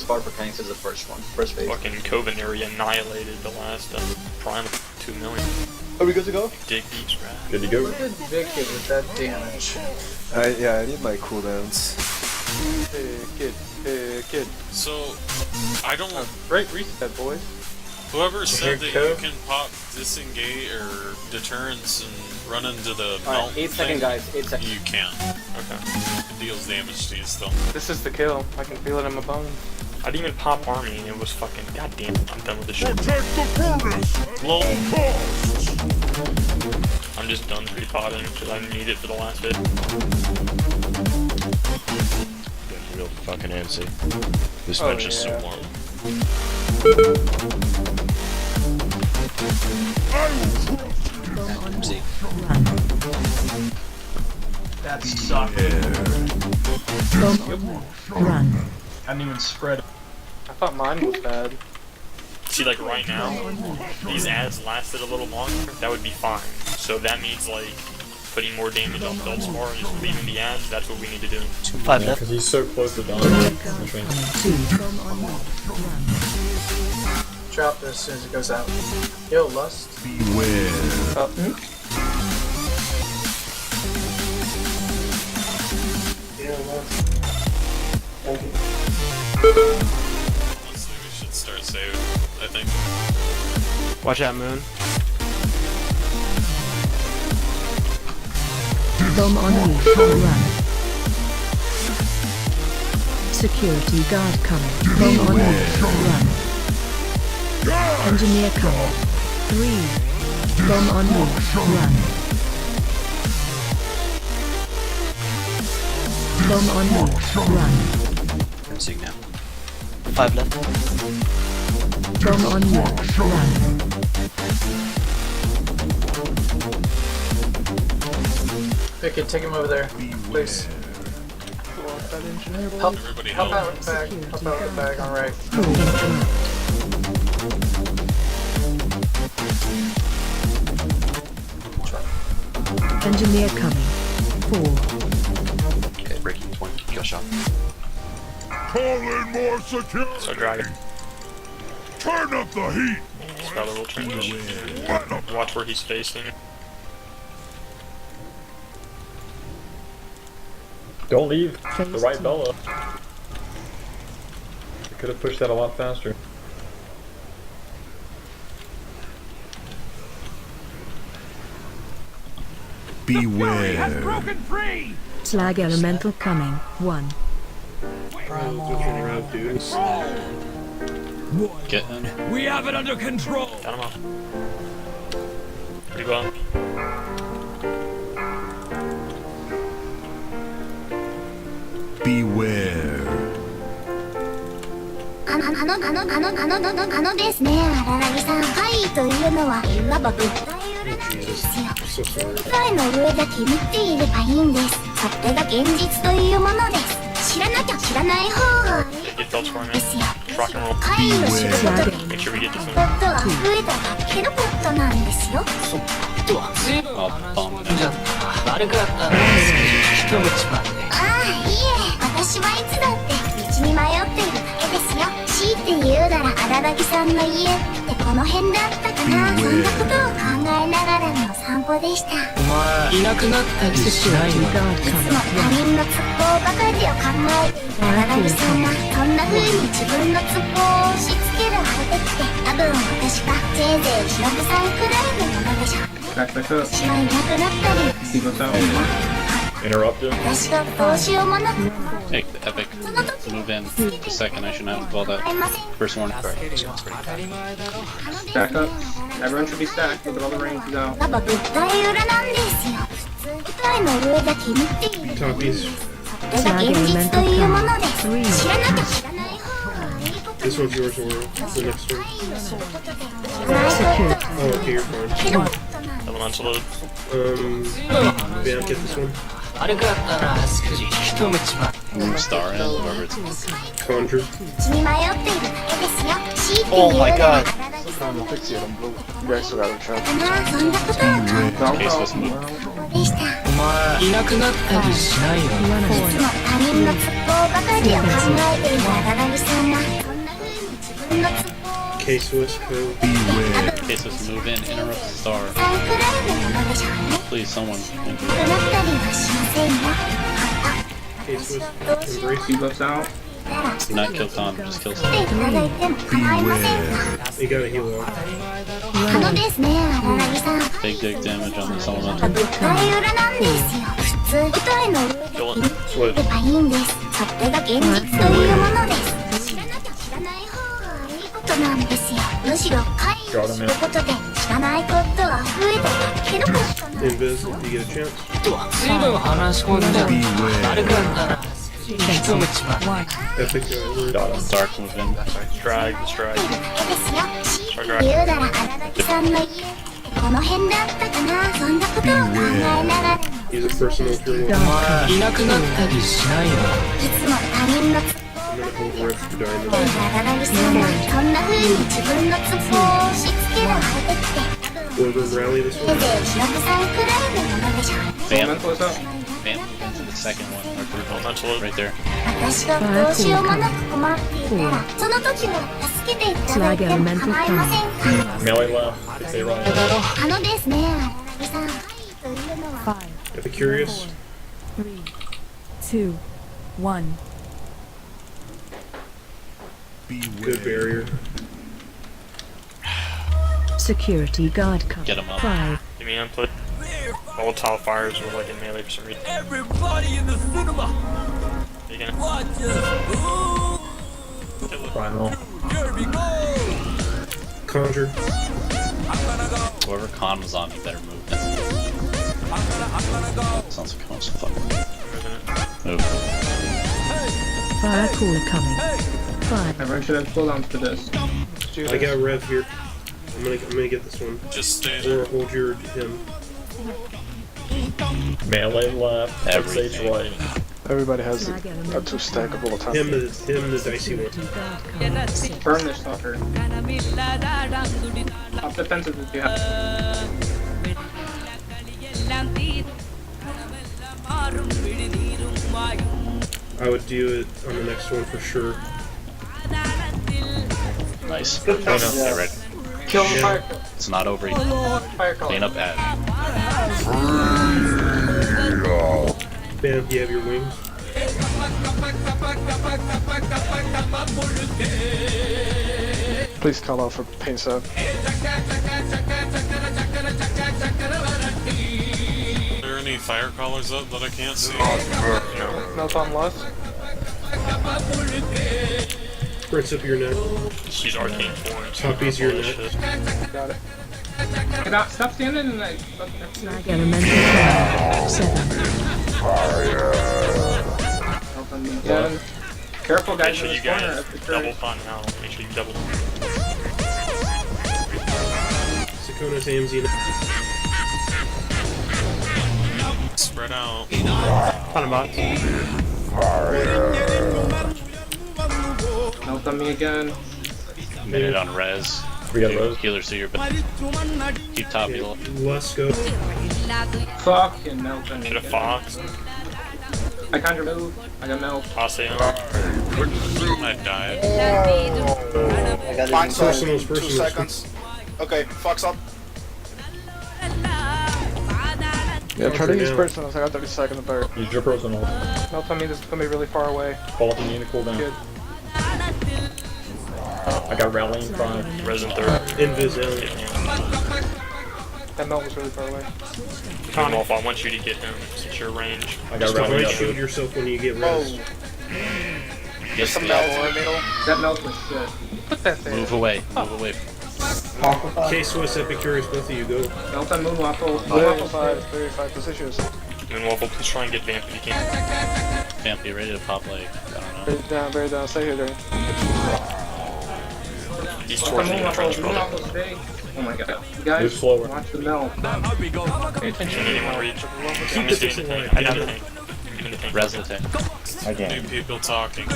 hardest part for tanks is the first one, first phase. Fucking Covenary annihilated the last prime of 2 million. Are we good to go? Dig deep strat. Good to go. What did Vic get with that damage? Yeah, I need my cooldowns. Hey kid. So, I don't... Great reset, boys. Whoever said that Here, you can pop disengage or deterrence and run into the melt Alright, 8 thing, seconds, guys. 8 seconds. you can. Okay. It deals damage to you still. This is the kill. I can feel it in my bones. I didn't even pop army and it was fucking... God damn it, I'm done with this shit. Lol. I'm just done pre-potting because I need it for the last hit. Getting real fucking antsy. This bench is so warm. That sucked. Run. I didn't even spread. I thought mine was bad. See, like right now, these ads lasted a little longer, that would be fine. So that means like putting more damage on Feldspar and just leaving the ads, that's what we need to do. 5 left. Because he's so close to dying. Drop this as soon as it goes out. Yo, Lust. Beware. Honestly, we should start save, I think. Watch out, Moon. Bomb on you. Run. Security guard coming. Bomb on you. Run. Engineer coming. 3. Bomb on you. Run. Bomb on you. Run. I'm seeing now. 5 left. Bomb on you. Run. Vic, take him over there, please. Help, Everybody help help. out with the bag. Help out with the bag, alright. Engineer coming. 4. Okay, breaking point. Kill shot. Call in more security. So Dragon. Turn up the heat. Spell will transition. Watch where he's facing. Don't leave the right Bella. You could have pushed that a lot faster. Beware. Slag elemental coming. 1. Get in. We have it under control. Got him off. Pretty well. Beware. ですね、荒波さん。怪異というのはいわば物体占いですよ。世界の上だけ見ていればいいんです。それが現実というものです。知らなきゃ知らない方がいい Get Feldspar, で man. すよ。 Rock and roll. 怪異を知ることで Make sure we get this こと one. が増えただけのことなんですよ。 悪かったね。一口まで。ああ、いえ、私はいつだって道に迷っているだけですよ。強いて言うなら荒木さんの家ってこの辺だったかな。そんなことを考えながらの散歩でした。お前、いなくなったりしないの？いつも他人の都合ばかりを考えている荒木さんはそんな風に自分の都合を押し付ける相手って多分私かせいぜい忍さんくらいのものでしょう。私はいなくなったり Interrupt him. 私がどうしようもなく Take the epic. Move in. The second I shouldn't have to call that. 会いません。 First one. Stack up. Everyone should be stacked. Look at all the rings out. やっぱ物体裏なんですよ。舞台の上だけ見ている。それが現実というものです。知らなきゃ知らない方がいいこと。 This one's yours, Laura. The next one. 知らないこと Oh, okay, you're fine. Elemental load. Yeah, get this one. 悪かったな。一口まで。 Star in, whoever it is. Conjure. 道に迷っているだけですよ。強いて言 Oh う my なら god. 体がそんな Fix it, I'm blue. You guys still gotta try. そんなことを考 Case was moved. えでした。お前、いなくなったりしないの？いつも他人の都合ばかりを考えている荒波さんは分のツボ K-Swiss code. Kswiss, move in, interrupt the star. さえくらいのものでしょうね Please, someone. Thank くなったりはしませんよ K-Swiss, embrace. He looks out. you. Not kill Con, just kill 来 someone. ていただいても構いませんか You gotta heal up. ですね荒木さん Big dig damage on this elemental. 舞台裏なんですよ普通舞台の上にいればいいんですそれが現実というものです知らなきゃ知らない方がいいことなんですよむしろ回避することで知らないことが増えていけるかしかない Invis, if you get a chance. 随分話し込んじゃう悪くんだな一口は Epic, Dark, move in. Drag, just drag. ですよ強いて言うなら荒木さんの家この辺だったかなそんなことを考えながら use it personal if you're お alone. 前いなくなったりしないよいつも他人のツ I'm gonna hold Rev for ボ diamond. 荒木さんはそんな風に自分のツボを押し付ける相手って多分 Wanna go rally this せい one? ぜい忍さんくらいのものでしょう Vamp, Elemental is up. vamp into the second one. Or third one. Elemental. Right there. 私がどうしようもなく困っていたらその時は助けていただいても構いませんか Melee left. If they run. ですね荒木さんというのは Epicurious. 3, 2, 1. Good barrier. Security guard coming. Get him up. 5, Give me input. Volatile fires were like in melee for some reason. Everybody in the cinema, You gonna watch us. kill it? Primal. Here we go. Conjure. Whoever Con was on, you better move them. Sounds like Con's fucking. Move. fire caller coming. 5, Everyone should have cooldowns for this. I got Rev here. I'm gonna get this one. Just stay Or hold your him. Melee left. Everything. Sage right. Everybody has flag a element. 2-stack of volatile. Him the dicey one. Security guard coming. Burn this fucker. Up defensive if you have. I would do it on the next one for sure. Nice. Oh, no. Get ready. Kill the fire. It's not over yet. Fire color. Clean up ad. Bam, you have your wings. Please call out for pain sub. Are there any fire callers up that I can't see? Melt on left. Sprints up your neck. She's arcane forms. Top your neck. Got it. Stop standing in that. Flag elemental coming. 7. Again. Careful Make guys sure in you this corner. guys At the double church. fun now. Make sure you double. Sakona's AMZ. Spread out. Melt on me again. Minute on res. We got Rose. Healers to your back. Keep top heal. Let's go. Fucking melt on me Hit a again. fox. I conjure move. I got melt. Toss it. I died. Personals, personals. Okay, Fox up. Yeah, try to use personals. I got 30 seconds of barrier. Use your personal. Melt on me, this is gonna be really far away. Quality need to cool down. Good. I got rallying 5. Resin 3rd. Invis down. That melt was really far away. Wolf, I want you to get him since your range. I got Just rallying right up. shield yourself when you get res. Get the That melt was good. Put that there. Move away. Move away. K-Swiss, Epicurious, both of you go. Melt on Moonwaffle. Very Moonwaffle's 35 positions. And Waffle, please try and get Vamp if you can. Vamp, be ready to pop like, I don't know. Very down. Stay here, Dane. He's Melt on torching the trench, brother. Moonwaffle's big. Oh my god. You Move guys, slower. watch the melt. Pay attention. Can anyone reach? I'm just doing the thing. I did the thing. I'm doing the thing. Res the tank. New people talking.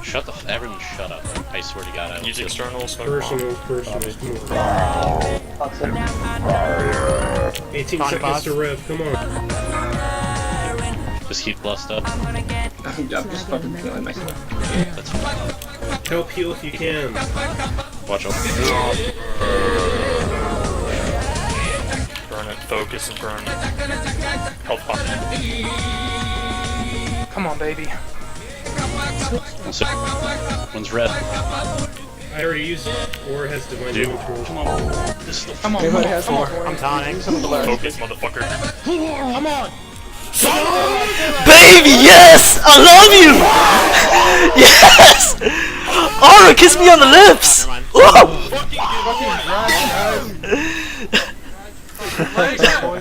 Shut the everyone shut up. I swear to God, I will Use kill you. external smoke bomb. Personals, come on. 18 seconds to rev, come on. Just keep blessed up. I'm just fucking killing myself. That's fine. Help heal if you can. Watch out. Burn it. Focus and burn. Health pop. Come on, baby. One's red. I already used it. Or has divine Dude. control. Come on, Anybody has more? I'm taunting. Focus, motherfucker. Come on! Baby, yes! I love you! Yes! Aura, kiss me on the lips!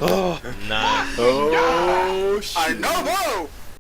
Oh, nice. Oh, shit.